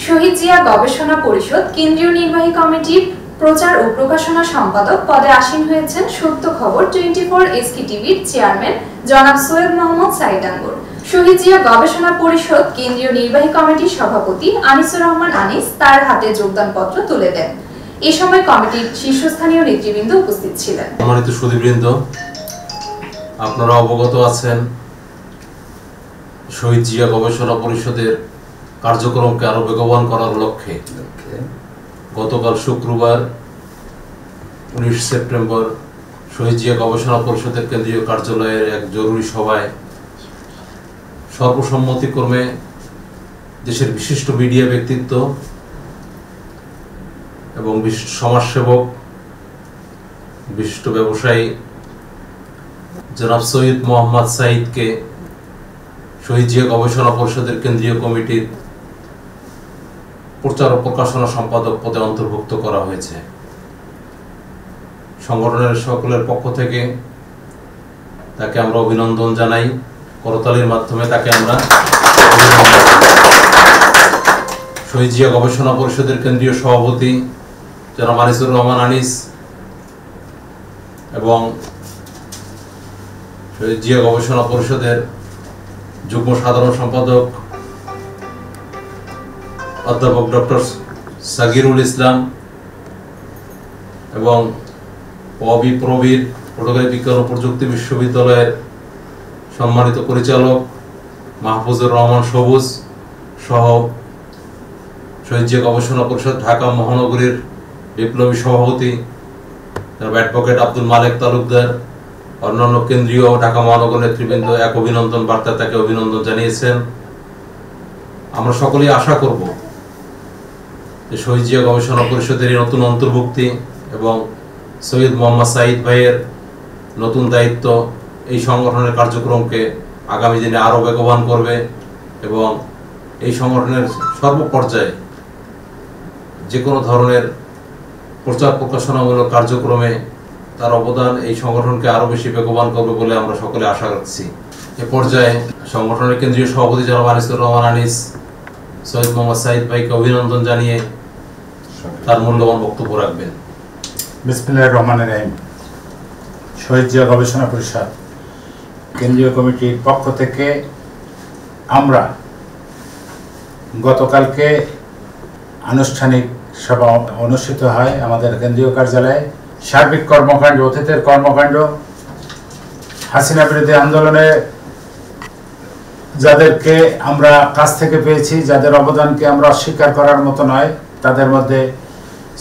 শহীদ জিয়া গবেষণা পরিষদ কেন্দ্রীয় নির্বাহী কমিটির প্রচার ও প্রকাশনা সম্পাদক পদে আসীন হয়েছেন সত্য খবর 24 এসকে টিভির চেয়ারম্যান জনাব সৈয়দ মোহাম্মদ সাইদ আঙ্গুর। শহীদ জিয়া গবেষণা পরিষদ কেন্দ্রীয় নির্বাহী কমিটির সভাপতি আনিসুর রহমান আনিস তার হাতে যোগদানপত্র তুলে দেন। এ সময় কমিটির শীর্ষস্থানীয় নেতৃবৃন্দ উপস্থিত ছিলেন। সম্মানিত সুধীবৃন্দ, আপনারা অবগত আছেন শহীদ জিয়া গবেষণা পরিষদের কার্যক্রমকে আরো বেগবান করার লক্ষ্যে গতকাল শুক্রবার 19 সেপ্টেম্বর শহীদ জিয়া গবেষণা পরিষদের কেন্দ্রীয় কার্যালয়ের এক জরুরি সভায় সর্বসম্মতিক্রমে দেশের বিশিষ্ট মিডিয়া ব্যক্তিত্ব এবং বিশিষ্ট সমাজসেবক, বিশিষ্ট ব্যবসায়ী জনাব সৈয়দ মোহাম্মদ সাইদকে শহীদ জিয়া গবেষণা পরিষদের কেন্দ্রীয় কমিটির প্রচার ও প্রকাশনা সম্পাদক পদে অন্তর্ভুক্ত করা হয়েছে। সংগঠনের সকলের পক্ষ থেকে তাকে আমরা অভিনন্দন জানাই। করতালির মাধ্যমে তাকে আমরা শহীদ জিয়া গবেষণা পরিষদের কেন্দ্রীয় সভাপতি জনাব আনিসুর রহমান আনিস এবং শহীদ জিয়া গবেষণা পরিষদের যুগ্ম সাধারণ সম্পাদক অধ্যাপক ডক্টর সাগিরুল ইসলাম এবং প্রবীর পটুয়াখালী বিজ্ঞান ও প্রযুক্তি বিশ্ববিদ্যালয়ের সম্মানিত পরিচালক মাহফুজুর রহমান সবুজ সহ শহীদ জিয়া গবেষণা পরিষদ ঢাকা মহানগরীর বিপ্লবী সভাপতি অ্যাডভোকেট আব্দুল মালেক তালুকদার, অন্যান্য কেন্দ্রীয় ঢাকা মহানগর নেতৃবৃন্দ এক অভিনন্দন বার্তা তাকে অভিনন্দন জানিয়েছেন। আমরা সকলেই আশা করব যে শহীদ জিয়া গবেষণা পরিষদের এই নতুন অন্তর্ভুক্তি এবং সৈয়দ মোহাম্মদ সাইদ ভাইয়ের নতুন দায়িত্ব এই সংগঠনের কার্যক্রমকে আগামী দিনে আরও বেগবান করবে এবং এই সংগঠনের সর্বপর্যায়ে যে কোনো ধরনের প্রচার প্রকাশনামূলক কার্যক্রমে তার অবদান এই সংগঠনকে আরো বেশি বেগবান করবে বলে আমরা সকলে আশা রাখছি। এ পর্যায়ে সংগঠনের কেন্দ্রীয় সভাপতি জনাব আনিসুর রহমান আনিস সৈয়দ মোহাম্মদ সাইদ ভাইকে অভিনন্দন জানিয়ে তার মূল্যবান বক্তব্য রাখবেন। বিসমিল্লাহির রহমানির রহিম। শহীদ জিয়া গবেষণা পরিষদ কেন্দ্রীয় কমিটির পক্ষ থেকে আমরা গতকালকে আনুষ্ঠানিক সভা অনুষ্ঠিত হয় আমাদের কেন্দ্রীয় কার্যালয়ে। সার্বিক কর্মকাণ্ড, অতীতের কর্মকাণ্ড, হাসিনা বিরোধী আন্দোলনে যাদেরকে আমরা কাছ থেকে পেয়েছি, যাদের অবদানকে আমরা অস্বীকার করার মতো নয়, তাদের মধ্যে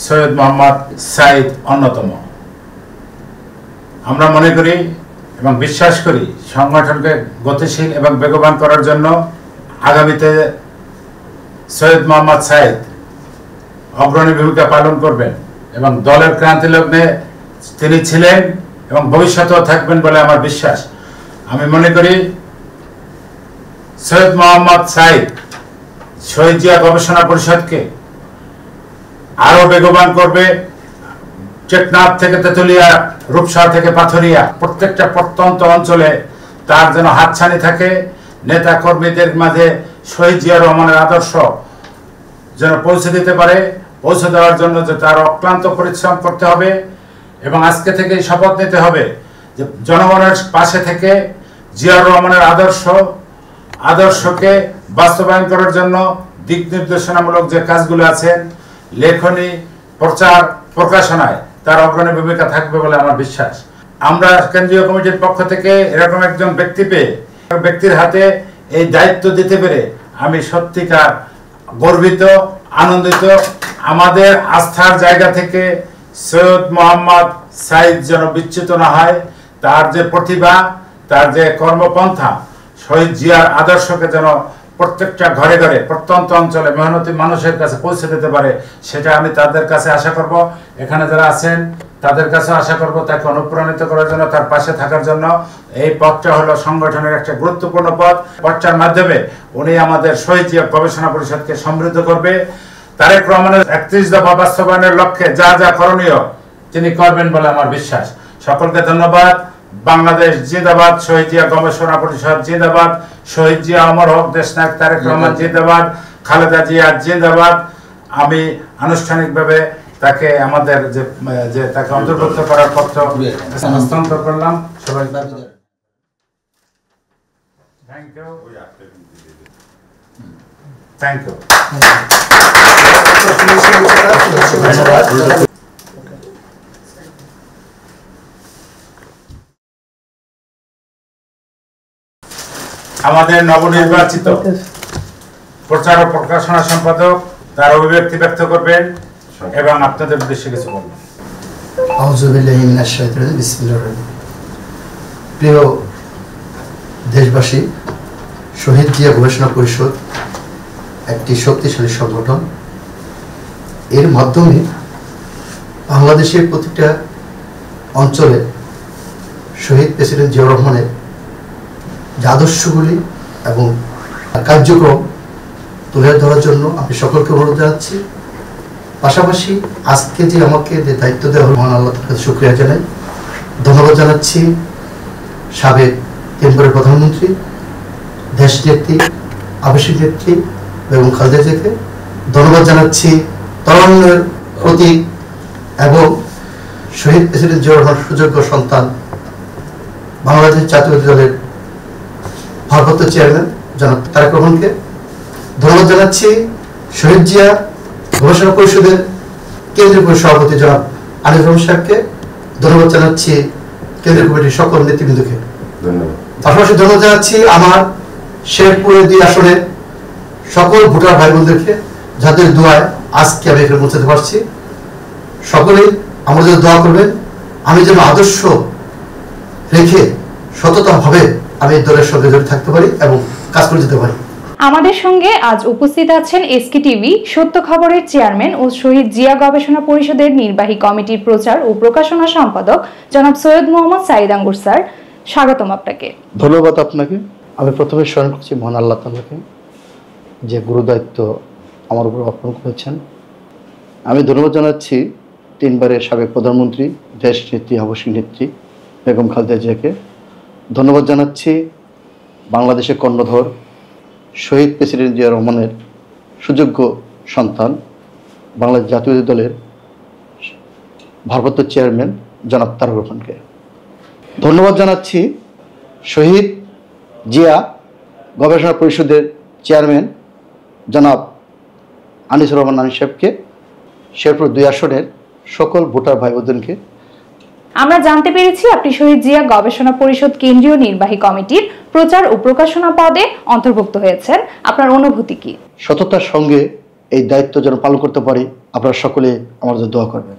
সৈয়দ মোহাম্মদ সাইদ অন্যতম। আমরা মনে করি এবং বিশ্বাস করি সংগঠনকে গতিশীল এবং বেগবান করার জন্য আগামীতে সৈয়দ মোহাম্মদ সাইদ অগ্রণী ভূমিকা পালন করবেন এবং দলের ক্রান্তি লগ্নে তিনি ছিলেন এবং ভবিষ্যতেও থাকবেন বলে আমার বিশ্বাস। আমি মনে করি সৈয়দ মোহাম্মদ সাইদ শহীদ জিয়া গবেষণা পরিষদকে আরো বেগবান করবে। টেকনাফ থেকে তেতুলিয়া, রূপসা থেকে পাথরিয়া, প্রত্যেকটা প্রত্যন্ত অঞ্চলে তার যেন হাতছানি থাকে। নেতা কর্মীদের মাঝে শহীদ জিয়া রহমানের আদর্শ যেন পৌঁছে দিতে পারে। পৌঁছে দেওয়ার জন্য যে তার অক্লান্ত পরিশ্রম করতে হবে এবং আজকে থেকে শপথ নিতে হবে যে জনগণের পাশে থেকে জিয়াউর রহমানের আদর্শকে বাস্তবায়ন করার জন্য দিক নির্দেশনামূলক যে কাজগুলো আছে, লেখনী, প্রচার, প্রকাশনায় তার অগ্রণী ভূমিকা থাকবে বলে আমার বিশ্বাস। আমরা কেন্দ্রীয় কমিটির পক্ষ থেকে এরকম একজন ব্যক্তির হাতে এই দায়িত্ব দিতে পেরে আমি সত্যিকার গর্বিত, আনন্দিত। আমাদের আস্থার জায়গা থেকে সৈয়দ মোহাম্মদ সাইদ যেন বিচ্যুত না হয়, তার যে প্রতিভা, তার যে কর্মপন্থা শহীদ জিয়ার আদর্শকে যেন প্রত্যেকটা ঘরে ঘরে প্রত্যন্ত অঞ্চলে মেহনতি মানুষের কাছে পৌঁছে দিতে পারে, সেটা আমি তাদের কাছে আশা করব। এখানে যারা আছেন তাদের কাছে আশা করব তাকে অনুপ্রাণিত করার জন্য, তার পাশে থাকার জন্য। এই পথটা হলো সংগঠনের একটা গুরুত্বপূর্ণ পথ। পথটার মাধ্যমে উনি আমাদের শহীদ জিয়া গবেষণা পরিষদকে সমৃদ্ধ করবে। তারেক রহমানের 31 দফা বাস্তবায়নের লক্ষ্যে যা যা করণীয় তিনি করবেন বলে আমার বিশ্বাস। সকলকে ধন্যবাদ। বাংলাদেশ জিন্দাবাদ, শহীদ জিয়া গবেষণা পরিষদ জিন্দাবাদ, শহীদ জিয়া অমর হোক, দেশনায়ক তারেক রহমান জিন্দাবাদ, খালেদা জিয়া জিন্দাবাদ। আমি আনুষ্ঠানিকভাবে তাকে আমাদের যে তাকে অন্তর্ভুক্ত করার পত্র হস্তান্তর করলাম। সবাই থ্যাংক ইউ। আমাদের নবনির্বাচিত প্রচার ও প্রকাশনা সম্পাদক তার অভিব্যক্তি ব্যক্ত করবেন এবং আপনাদের উদ্দেশ্যে কিছু বলবেন। প্রিয় দেশবাসী, শহীদ জিয়া গবেষণা পরিষদ একটি শক্তিশালী সংগঠন। এর মাধ্যমে বাংলাদেশের প্রতিটা অঞ্চলে শহীদ প্রেসিডেন্ট জিয়াউর রহমানের যে আদর্শগুলি এবং কার্যক্রম তুলে ধরার জন্য আমি সকলকে অনুরোধ জানাচ্ছি। পাশাপাশি আজকে যে আমাকে যে দায়িত্ব দেওয়া হল, মহান আল্লাহর কাছে শুকরিয়া জানাই, ধন্যবাদ জানাচ্ছি সাবেক কেন্দ্রের প্রধানমন্ত্রী, দেশনেত্রী, আবাসিক নেত্রী বেগম খালেদা জিয়াকে, ধন্যবাদ জানাচ্ছি তরুণের প্রতীক এবং শহীদ প্রেসিডেন্ট জিয়াউর রহমানের সুযোগ্য সন্তান বাংলাদেশ জাতীয় দলের ভারপ্রাপ্ত চেয়ারম্যান জনাব তারেক রহমানকে, ধন্যবাদ জানাচ্ছি শহীদ জিয়া গবেষণা পরিষদের কেন্দ্রীয় সভাপতি জনাব আনিস রহমান সাহেবকে, ধন্যবাদ জানাচ্ছি কেন্দ্রীয় কমিটির সকল নেতৃবৃন্দকে। পাশাপাশি ধন্যবাদ জানাচ্ছি আমার শেরপুরের 2 আসনের সকল ভোটার ভাই বোনদেরকে, যাদের দোয়ায় আজকে আমি এখানে পৌঁছাতে পারছি। সকলেই আমাদের দোয়া করবেন, আমি যেন আদর্শ রেখে সততাভাবে আমি দলের সঙ্গে জড়িত থাকতে পারি এবং কাজ করে যেতে পারি। আমাদের সঙ্গে আজ উপস্থিত আছেন এসকে টিভি সত্য খবরের চেয়ারম্যান ও শহীদ জিয়া গবেষণা পরিষদের নির্বাহী কমিটির প্রচার ও প্রকাশনা সম্পাদক জনাব সৈয়দ মোহাম্মদ সাইদ আঙ্গুর স্যার। স্বাগতম আপনাকে। ধন্যবাদ আপনাকে। আমি প্রথমে স্মরণ করছি মহান আল্লাহ তাআলাকে, যে গুরু দায়িত্ব আমার উপর অর্পণ করেছেন। আমি ধন্যবাদ জানাচ্ছি 3 বারের সাবেক প্রধানমন্ত্রী, দেশ নেত্রী, আবাসিক নেত্রী বেগম খালেদা জিয়াকে। ধন্যবাদ জানাচ্ছি বাংলাদেশের কর্ণধর শহীদ প্রেসিডেন্ট জিয়া রহমানের সুযোগ্য সন্তান, বাংলাদেশ জাতীয় দলের ভারপ্রাপ্ত চেয়ারম্যান জনাব তারেক রহমানকে। ধন্যবাদ জানাচ্ছি শহীদ জিয়া গবেষণা পরিষদের চেয়ারম্যান জনাব আনিস রহমান আনিস সাহেবকে, শেরপুর 2 আসনের সকল ভোটার ভাই বোনকে। আমরা জানতে পেরেছি আপনি শহীদ জিয়া গবেষণা পরিষদ কেন্দ্রীয় নির্বাহী কমিটির প্রচার ও প্রকাশনা পদে অন্তর্ভুক্ত হয়েছেন। আপনার অনুভূতি কি? সততার সঙ্গে এই দায়িত্ব যেন পালন করতে পারি, আপনারা সকলে আমাদের দোয়া করবেন।